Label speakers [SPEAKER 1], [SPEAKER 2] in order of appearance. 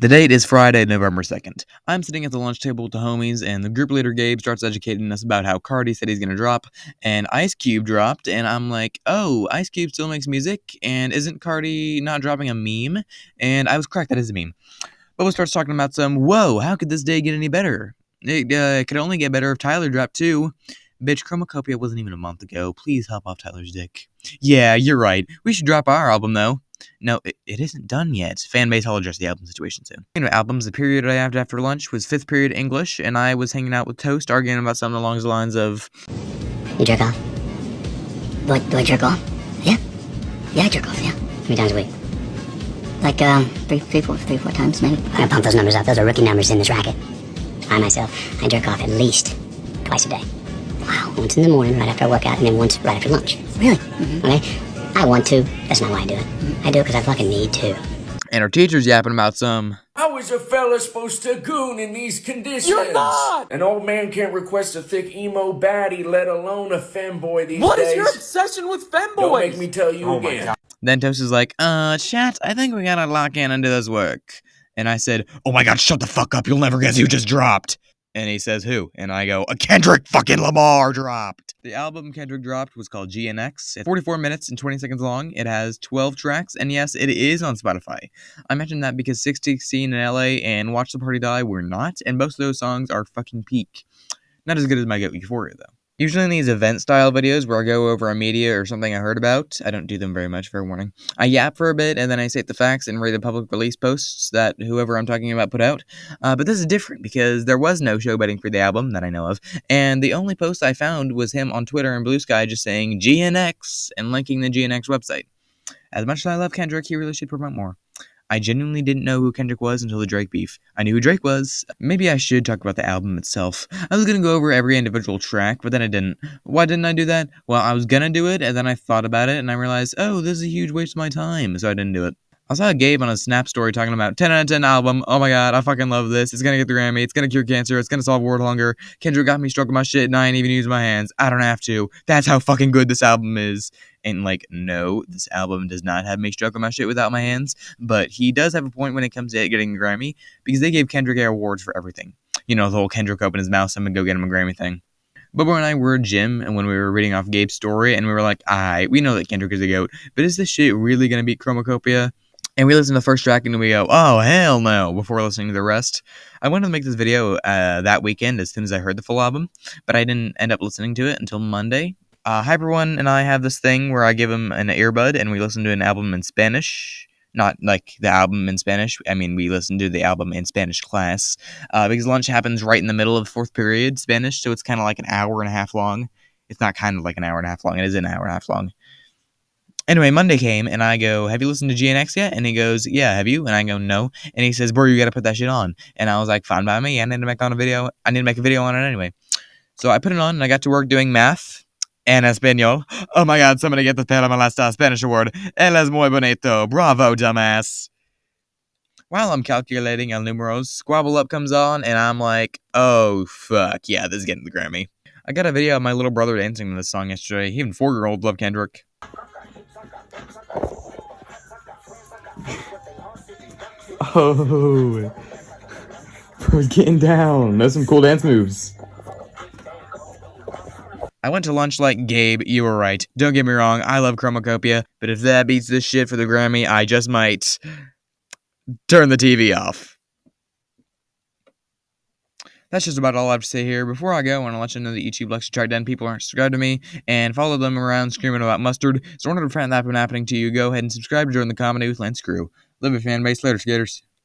[SPEAKER 1] The date is Friday, November 2nd. I'm sitting at the lunch table with the homies, and the group leader Gabe starts educating us about how Cardi said he's gonna drop, and Ice Cube dropped, and I'm like, oh, Ice Cube still makes music, and isn't Cardi not dropping a meme? And I was correct, that is a meme. Bubba starts talking about whoa, how could this day get any better? It could only get better if Tyler dropped too. Bitch, Chromacopia wasn't even a month ago. Please hop off Tyler's dick. Yeah, you're right. We should drop our album, though. No, it isn't done yet. Fanbase, I'll address the album situation soon. Albums, the period I had after lunch was 5th period English, and I was hanging out with Toast, arguing about something along the lines of...
[SPEAKER 2] You jerk off? Do I jerk off? Yeah? Yeah, I jerk off, yeah. How many times a week? Like, three, four times, maybe. I pump those numbers up. Those are rookie numbers in this racket. I myself, I jerk off at least twice a day. Wow. Once in the morning, right after I work out, and then once right after lunch. Really? Mm-hmm. Okay? I want to. That's not why I do it. I do it because I fucking need to.
[SPEAKER 1] And our teacher's yapping about
[SPEAKER 3] How is a fella supposed to goon in these conditions?
[SPEAKER 4] You're not!
[SPEAKER 3] An old man can't request a thick emo baddie, let alone a femboy these days.
[SPEAKER 4] What is your obsession with femboys?
[SPEAKER 3] Don't make me tell you again.
[SPEAKER 1] Then Toast is like, chat, I think we gotta lock in and do this work. And I said, oh my god, shut the fuck up, you'll never guess who just dropped. And he says, who? And I go, a Kendrick fucking Lamar dropped. The album Kendrick dropped was called GNX. It's 44 minutes and 20 seconds long. It has 12 tracks, and yes, it is on Spotify. I mentioned that because 616 in LA and Watch the Party Die were not, and most of those songs are fucking peak. Not as good as my Get Euphoria, though. Usually in these event-style videos where I go over a media or something I heard about, I don't do them very much, fair warning. I yap for a bit, and then I state the facts and read the public release posts that whoever I'm talking about put out. But this is different, because there was no show betting for the album that I know of, and the only post I found was him on Twitter and Blue Sky just saying GNX and linking the GNX website. As much as I love Kendrick, he really should promote more. I genuinely didn't know who Kendrick was until the Drake beef. I knew who Drake was. Maybe I should talk about the album itself. I was gonna go over every individual track, but then I didn't. Why didn't I do that? Well, I was gonna do it, and then I thought about it, and I realized, oh, this is a huge waste of my time, so I didn't do it. I saw Gabe on a Snap story talking about 10 out of 10 album. Oh my god, I fucking love this. It's gonna get the Grammy. It's gonna cure cancer. It's gonna solve world hunger. Kendrick got me stroking my shit and I ain't even using my hands. I don't have to. That's how fucking good this album is. And no, this album does not have me stroking my shit without my hands. But he does have a point when it comes to getting the Grammy, because they gave Kendrick awards for everything. You know, the whole Kendrick open his mouth, I'm gonna go get him a Grammy thing. Bubba and I were at gym, and when we were reading off Gabe's story, and we were like, we know that Kendrick is a GOAT, but is this shit really gonna beat Chromacopia? And we listen to the first track and we go, oh, hell no, before listening to the rest. I wanted to make this video that weekend as soon as I heard the full album, but I didn't end up listening to it until Monday. Hyper One and I have this thing where I give him an earbud and we listen to an album in Spanish. Not like the album in Spanish. I mean, we listen to the album in Spanish class. Because lunch happens right in the middle of the 4th period Spanish, so it's kind of like an hour and a half long. It's not kind of like an hour and a half long. It is an hour and a half long. Anyway, Monday came, and I go, have you listened to GNX yet? And he goes, yeah, have you? And I go, no. And he says, bro, you gotta put that shit on. And I was like, fine by me. I need to make a video on it anyway. So I put it on, and I got to work doing math and Espanol. Oh my god, somebody get the Pera Malasta Spanish award. Él es muy bonito. Bravo, dumbass. While I'm calculating el numeros, Squabble Up comes on, and I'm like, oh, fuck, yeah, this is getting the Grammy. I got a video of my little brother dancing to this song yesterday. Even 4-year-olds love Kendrick.
[SPEAKER 4] Oh, bro's getting down. Those some cool dance moves.
[SPEAKER 1] I went to lunch like Gabe, you were right. Don't get me wrong, I love Chromacopia, but if that beats this shit for the Grammy, I just might turn the TV off. That's just about all I have to say here. Before I go, I want to let you know that YouTube likes to track down people who aren't subscribed to me and follow them around screaming about mustard. So in order to prevent that from happening to you, go ahead and subscribe to join the comedy with Lance Crew. Love your fan base. Later, skaters.